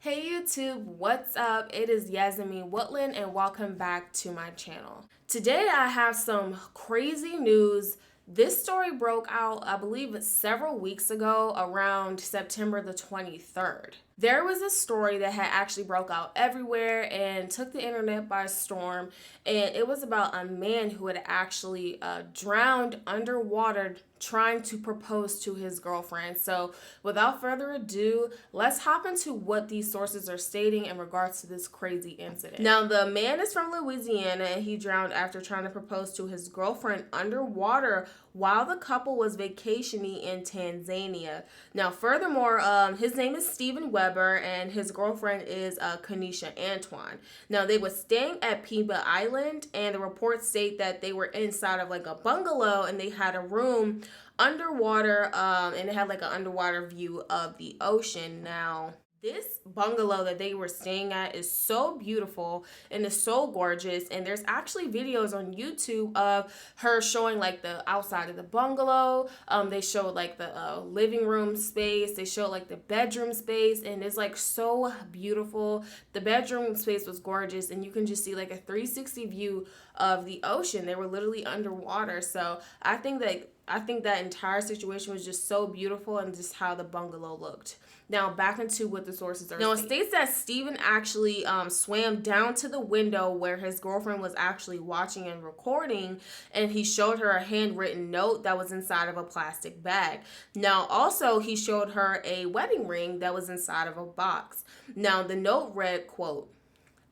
Hey YouTube, what's up? It is Yasmin Woodland and welcome back to my channel. Today I have some crazy news. This story broke out, I believe several weeks ago around September the 23rd. There was a story that had actually broke out everywhere and took the internet by storm, and it was about a man who had actually drowned underwater trying to propose to his girlfriend. So without further ado, let's hop into what these sources are stating in regards to this crazy incident. Now, the man is from Louisiana and he drowned after trying to propose to his girlfriend underwater while the couple was vacationing in Tanzania. Now, furthermore, his name is Steven Weber and his girlfriend is Kanisha Antoine. Now, they were staying at Pemba Island, and the reports state that they were inside of like a bungalow and they had a room underwater, and it had like an underwater view of the ocean. Now, this bungalow that they were staying at is so beautiful and is so gorgeous, and there's actually videos on YouTube of her showing like the outside of the bungalow. They showed like the living room space, they showed like the bedroom space, and it's like so beautiful. The bedroom space was gorgeous, and you can just see like a 360 view of the ocean. They were literally underwater. So I think that entire situation was just so beautiful, and just how the bungalow looked. Now, back into what the sources are. Now, it states that Steven actually swam down to the window where his girlfriend was actually watching and recording, and he showed her a handwritten note that was inside of a plastic bag. Now, also, he showed her a wedding ring that was inside of a box. Now, the note read, quote,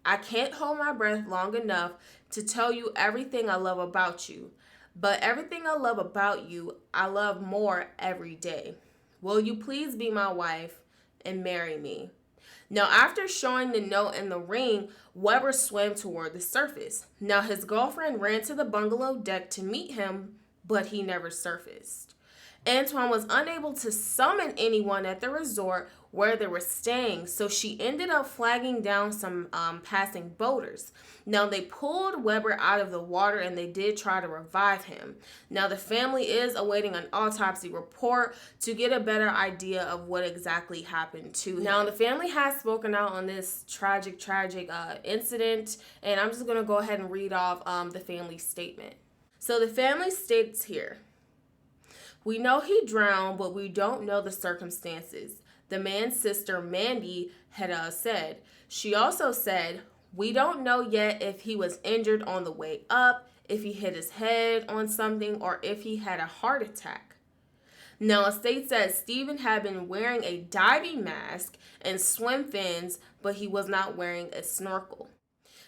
"I can't hold my breath long enough to tell you everything I love about you. But everything I love about you, I love more every day. Will you please be my wife and marry me?" Now, after showing the note and the ring, Weber swam toward the surface. Now, his girlfriend ran to the bungalow deck to meet him, but he never surfaced. Antoine was unable to summon anyone at the resort where they were staying, so she ended up flagging down some passing boaters. Now, they pulled Weber out of the water and they did try to revive him. Now, the family is awaiting an autopsy report to get a better idea of what exactly happened to him. Now, the family has spoken out on this tragic incident, and I'm just going to go ahead and read off the family statement. So the family states here, "We know he drowned, but we don't know the circumstances," the man's sister Mandy had said. She also said, "We don't know yet if he was injured on the way up, if he hit his head on something, or if he had a heart attack." Now, it states that Steven had been wearing a diving mask and swim fins, but he was not wearing a snorkel.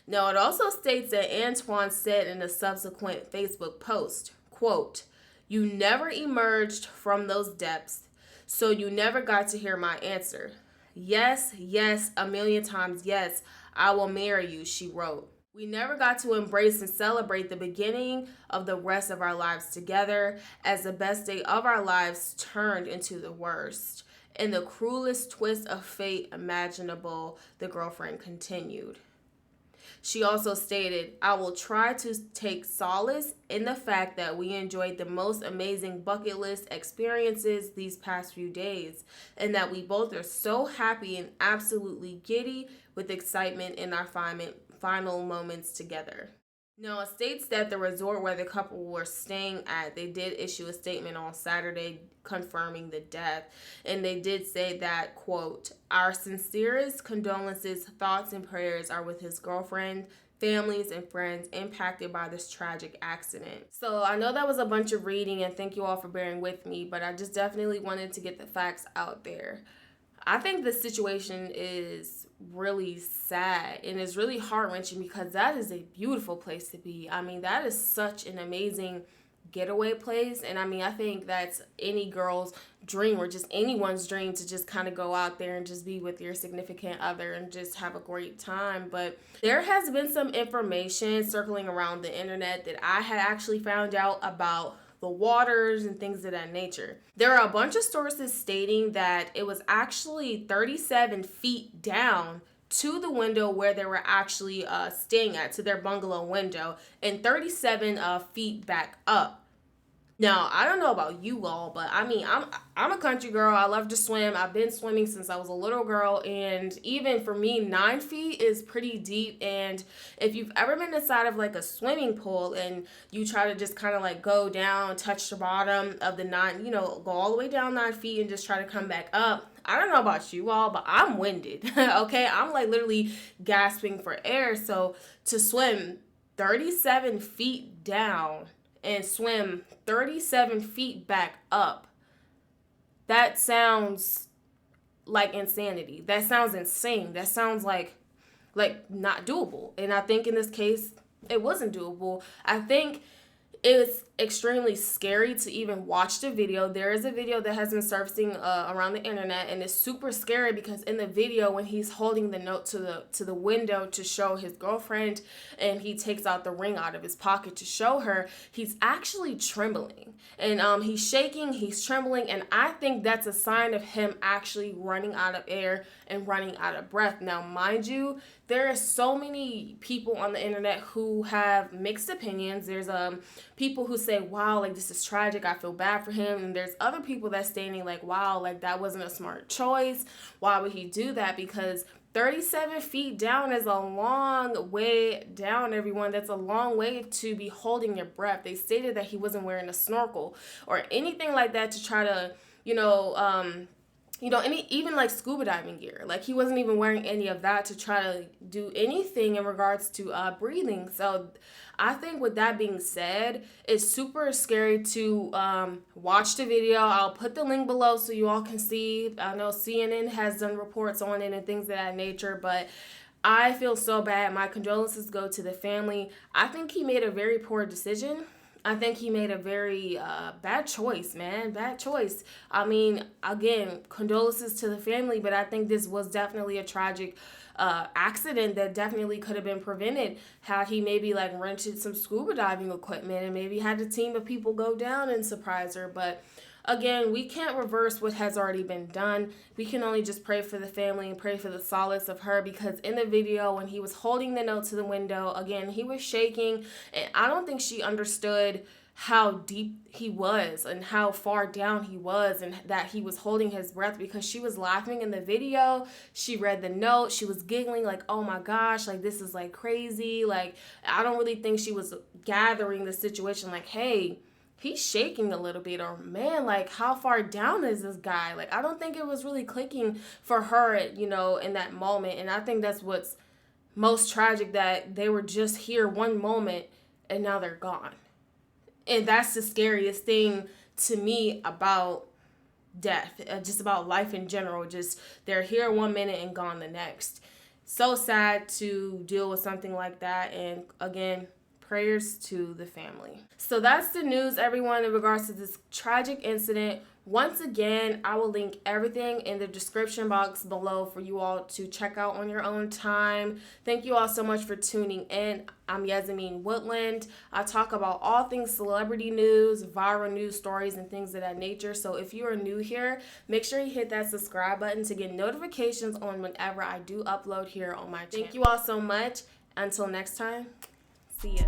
Now, it also states that Antoine said in a subsequent Facebook post, quote, "You never emerged from those depths, so you never got to hear my answer. Yes, yes, a million times yes, I will marry you," she wrote. "We never got to embrace and celebrate the beginning of the rest of our lives together, as the best day of our lives turned into the worst. In the cruelest twist of fate imaginable," the girlfriend continued. She also stated, "I will try to take solace in the fact that we enjoyed the most amazing bucket list experiences these past few days, and that we both are so happy and absolutely giddy with excitement in our final moments together." Now, it states that the resort where the couple were staying at, they did issue a statement on Saturday confirming the death. And they did say that, quote, "Our sincerest condolences, thoughts, and prayers are with his girlfriend, families, and friends impacted by this tragic accident." So I know that was a bunch of reading, and thank you all for bearing with me, but I just definitely wanted to get the facts out there. I think this situation is really sad and it's really heart-wrenching, because that is a beautiful place to be. I mean, that is such an amazing getaway place, and I mean, I think that's any girl's dream, or just anyone's dream, to just kind of go out there and just be with your significant other and just have a great time. But there has been some information circling around the internet that I had actually found out about the waters and things of that nature. There are a bunch of sources stating that it was actually 37 feet down to the window where they were actually staying at, to their bungalow window, and 37 feet back up. Now, I don't know about you all, but I mean, I'm a country girl. I love to swim. I've been swimming since I was a little girl, and even for me, 9 feet is pretty deep. And if you've ever been inside of like a swimming pool and you try to just kind of like go down, touch the bottom of the nine, go all the way down 9 feet and just try to come back up. I don't know about you all, but I'm winded. Okay, I'm like literally gasping for air. So to swim 37 feet down and swim 37 feet back up, that sounds like insanity. That sounds insane. That sounds like not doable. And I think in this case it wasn't doable. I think it's extremely scary to even watch the video. There is a video that has been surfacing around the internet, and it's super scary because in the video, when he's holding the note to the window to show his girlfriend, and he takes out the ring out of his pocket to show her, he's actually trembling, and he's shaking, he's trembling, and I think that's a sign of him actually running out of air and running out of breath. Now, mind you, there are so many people on the internet who have mixed opinions. There's people who say, wow, like this is tragic, I feel bad for him. And there's other people that's stating like, wow, like that wasn't a smart choice. Why would he do that? Because 37 feet down is a long way down, everyone. That's a long way to be holding your breath. They stated that he wasn't wearing a snorkel or anything like that to try to, even like scuba diving gear. Like he wasn't even wearing any of that to try to do anything in regards to breathing. So I think with that being said, it's super scary to watch the video. I'll put the link below so you all can see. I know CNN has done reports on it and things of that nature, but I feel so bad. My condolences go to the family. I think he made a very poor decision. I think he made a very bad choice, man. Bad choice. I mean, again, condolences to the family, but I think this was definitely a tragic accident that definitely could have been prevented had he maybe like rented some scuba diving equipment and maybe had a team of people go down and surprise her. But again, we can't reverse what has already been done. We can only just pray for the family and pray for the solace of her, because in the video, when he was holding the note to the window, again, he was shaking, and I don't think she understood how deep he was and how far down he was, and that he was holding his breath, because she was laughing in the video. She read the note, she was giggling like, oh my gosh, like this is like crazy. Like I don't really think she was gathering the situation like, hey, he's shaking a little bit, or man, like how far down is this guy? Like I don't think it was really clicking for her, in that moment. And I think that's what's most tragic, that they were just here one moment and now they're gone. And that's the scariest thing to me about death, just about life in general. Just they're here 1 minute and gone the next. So sad to deal with something like that. And again, prayers to the family. So that's the news, everyone, in regards to this tragic incident. Once again, I will link everything in the description box below for you all to check out on your own time. Thank you all so much for tuning in. I'm Yazameen Woodland. I talk about all things celebrity news, viral news stories, and things of that nature. So if you are new here, make sure you hit that subscribe button to get notifications on whenever I do upload here on my channel. Thank you all so much. Until next time, see ya.